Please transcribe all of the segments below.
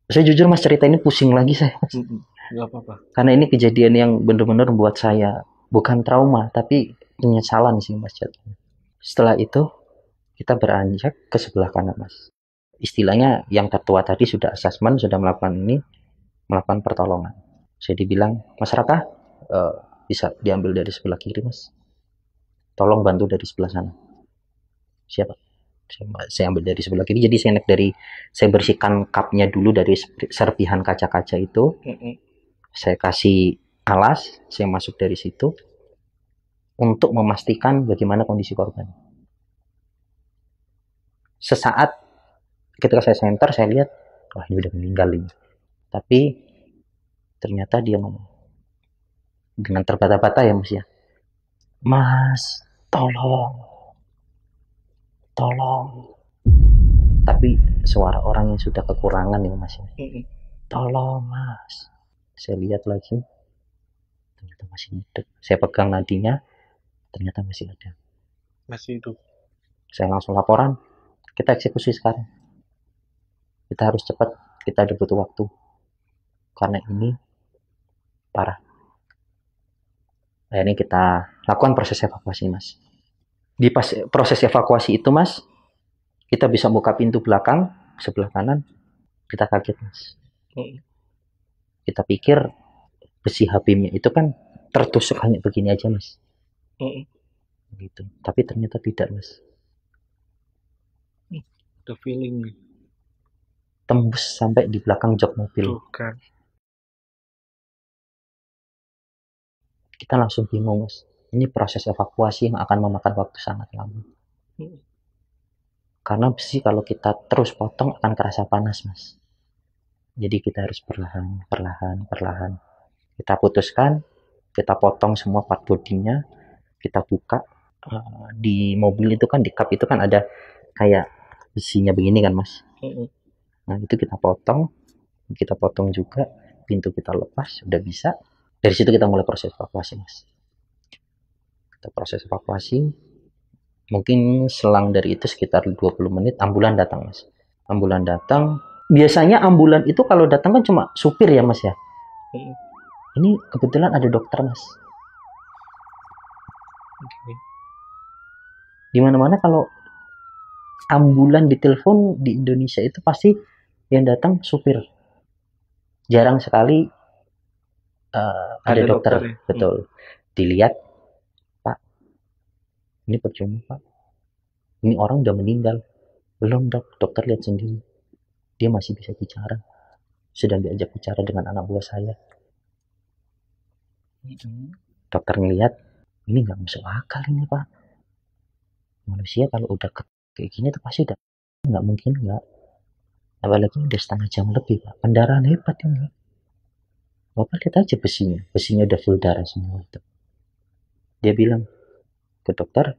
Saya jujur mas, cerita ini pusing lagi saya. Nggak apa-apa. Karena ini kejadian yang benar-benar buat saya bukan trauma, tapi penyesalan sih mas. Setelah itu kita beranjak ke sebelah kanan mas. Istilahnya yang tertua tadi sudah asesmen, sudah melakukan pertolongan. Saya dibilang, Mas Raka, bisa diambil dari sebelah kiri mas. Tolong bantu dari sebelah sana. Siapa? Saya ambil dari sebelah kiri, jadi saya bersihkan cupnya dulu dari serpihan kaca-kaca itu. Saya kasih alas, saya masuk dari situ untuk memastikan bagaimana kondisi korban. Sesaat ketika saya center, saya lihat, wah ini udah meninggal ini. Tapi ternyata dia ngomong dengan terbata-bata ya mas ya, Mas, tolong, tolong. Tapi suara orang yang sudah kekurangan ya mas ya, tolong mas. Saya lihat lagi, ternyata masih hidup. Saya pegang nadinya, ternyata masih ada. Masih hidup. Saya langsung laporan, kita eksekusi sekarang. Kita harus cepat, kita ada butuh waktu. Karena ini parah. Nah, ini kita lakukan proses evakuasi mas. Di proses evakuasi itu mas, kita bisa buka pintu belakang, sebelah kanan, kita kaget mas. Kita pikir besi HB-nya itu kan tertusuk hanya begini aja mas. Gitu. Tapi ternyata tidak mas. The feeling nih. Tembus sampai di belakang jok mobil. Tuh kan. Kita langsung bingung mas. Ini proses evakuasi yang akan memakan waktu sangat lama. Karena besi kalau kita terus potong akan kerasa panas mas. Jadi kita harus perlahan. Kita putuskan, kita potong semua part bodinya, kita buka. Di mobil itu kan, di kap itu kan ada kayak besinya begini kan mas. Nah itu kita potong juga, pintu kita lepas, udah bisa. Dari situ kita mulai proses evakuasi mas. Kita proses evakuasi, mungkin selang dari itu sekitar 20 menit ambulan datang mas. Ambulan datang, biasanya ambulan itu kalau datang kan cuma supir ya mas ya. Ini kebetulan ada dokter mas. Dimana-mana kalau ambulan ditelepon di Indonesia itu pasti yang datang supir. Jarang sekali ada dokter. Ya? Betul. Dilihat, Pak, ini percuma Pak. Ini orang udah meninggal. Belum dok, dokter lihat sendiri. Dia masih bisa bicara. Sedang diajak bicara dengan anak buah saya. Dokter ngelihat, ini nggak masuk akal ini Pak. Manusia kalau udah kayak gini tuh pasti udah nggak mungkin nggak. Apalagi udah setengah jam lebih Pak. Pendarahan hebat ini. Bapak lihat aja besinya. Besinya udah full darah semua itu. Dia bilang ke dokter,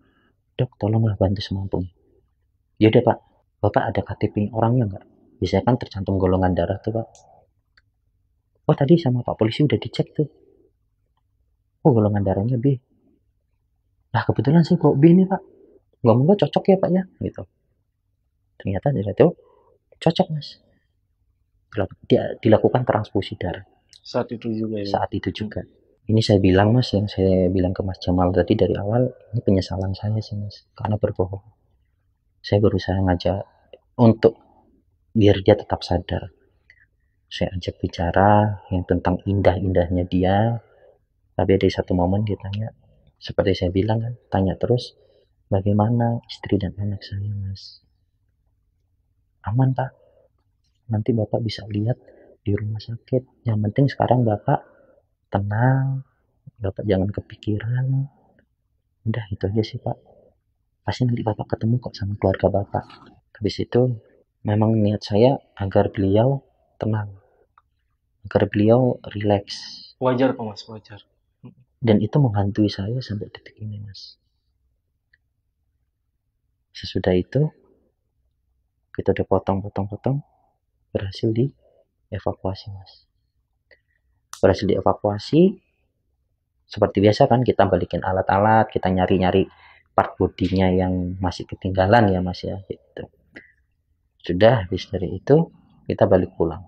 dok tolonglah bantu semampunya. Ya udah Pak, Bapak ada KTP orangnya nggak? Biasanya kan tercantum golongan darah tuh Pak. Oh tadi sama Pak polisi udah dicek tuh. Oh golongan darahnya B. Nah kebetulan saya bawa B nih Pak. Moga-moga cocok ya Pak ya. Gitu. Ternyata dari itu cocok mas. Dilakukan transfusi darah. Saat itu juga ya? Saat itu juga. Ini saya bilang mas, yang saya bilang ke Mas Jamal tadi dari awal, ini penyesalan saya sih mas. Karena berbohong. Saya berusaha ngajak untuk biar dia tetap sadar. Saya ajak bicara yang tentang indah-indahnya dia. Tapi ada satu momen dia tanya, seperti saya bilang kan, tanya terus, bagaimana istri dan anak saya mas? Aman Pak, nanti Bapak bisa lihat di rumah sakit. Yang penting sekarang Bapak tenang, Bapak jangan kepikiran. Udah itu aja sih Pak. Pasti nanti Bapak ketemu kok sama keluarga Bapak. Habis itu memang niat saya agar beliau tenang, agar beliau rileks. Wajar kok mas, wajar. Dan itu menghantui saya sampai detik ini mas. Sesudah itu kita udah potong, berhasil dievakuasi mas. Berhasil dievakuasi, seperti biasa kan kita balikin alat-alat, kita nyari-nyari part bodinya yang masih ketinggalan ya mas ya gitu. Sudah habis dari itu kita balik pulang.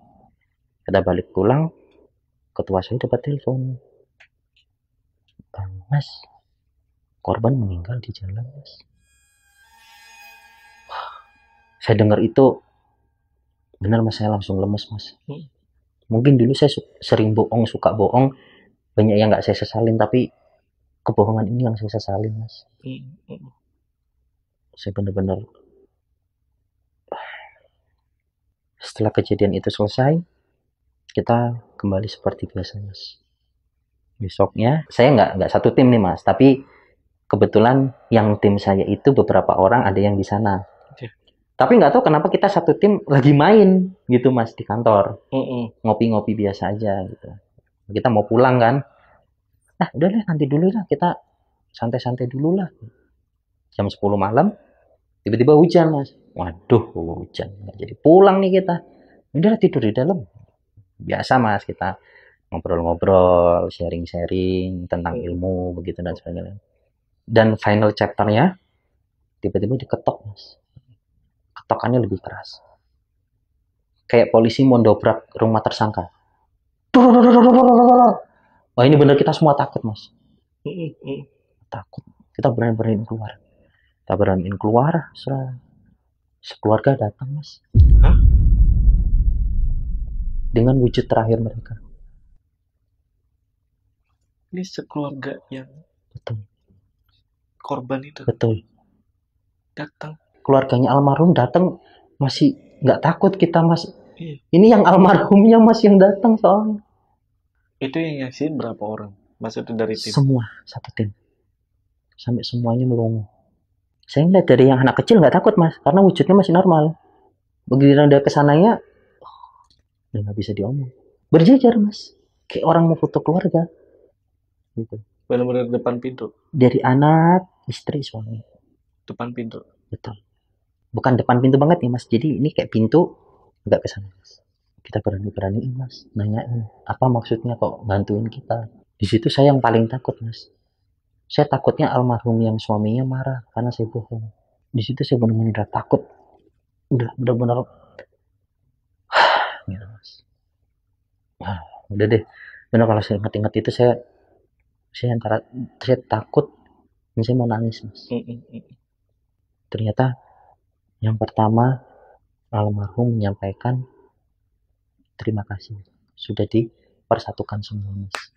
Kita balik pulang, ketua saya dapat telepon, Mas, korban meninggal di jalan, Mas. Saya dengar itu, benar Mas, saya langsung lemes, Mas. Mungkin dulu saya sering bohong, suka bohong, banyak yang nggak saya sesalin, tapi kebohongan ini yang saya sesalin, Mas. Saya benar-benar, setelah kejadian itu selesai, kita kembali seperti biasa, Mas. Besoknya saya nggak satu tim nih, Mas, tapi kebetulan yang tim saya itu beberapa orang ada yang di sana. Tapi nggak tahu kenapa kita satu tim lagi main gitu, Mas, di kantor. Ngopi-ngopi biasa aja gitu. Kita mau pulang kan. Nah, udah deh, nanti dulu lah, kita santai-santai dulu lah. Jam 10 malam, tiba-tiba hujan, Mas. Waduh, hujan. Nggak jadi pulang nih kita. Udah tidur di dalam. Biasa, Mas, kita ngobrol-ngobrol, sharing-sharing tentang ilmu, begitu dan sebagainya. Dan final chapternya, tiba-tiba diketok, Mas. Ketokannya lebih keras. Kayak polisi mau dobrak rumah tersangka. Wah, ini benar kita semua takut, Mas. Takut. Kita berani-beraniin keluar. Kita beraniin keluar, sekeluarga datang, Mas. Hah? Dengan wujud terakhir mereka. Ini sekeluarga yang Betul. korban itu Betul. datang. Keluarganya almarhum datang, masih nggak takut kita, Mas. Ini yang almarhumnya, Mas, yang datang soalnya. Itu yang nyaksiin berapa orang? Maksudnya dari tim? Semua, satu tim. Sampai semuanya melongo. Saya ngeliat dari yang anak kecil nggak takut, Mas, karena wujudnya masih normal. Begitu ada kesananya, udah nggak bisa diomong. Berjejer, Mas, kayak orang mau foto keluarga. Gitu. Benar-benar depan pintu. Dari anak, istri, suami. Depan pintu. Betul. Bukan depan pintu banget nih, Mas. Jadi ini kayak pintu nggak kesana, Mas. Kita berani-beraniin, Mas, nanyain apa maksudnya kok bantuin kita. Di situ saya yang paling takut, Mas. Saya takutnya almarhum yang suaminya marah karena saya bohong. Di situ saya benar-benar takut. Udah benar-benar gitu, Mas. Udah deh. Benar, kalau saya ingat-ingat itu saya takut dan saya mau nangis, Mas. Ternyata yang pertama almarhum menyampaikan terima kasih sudah dipersatukan semua, Mas.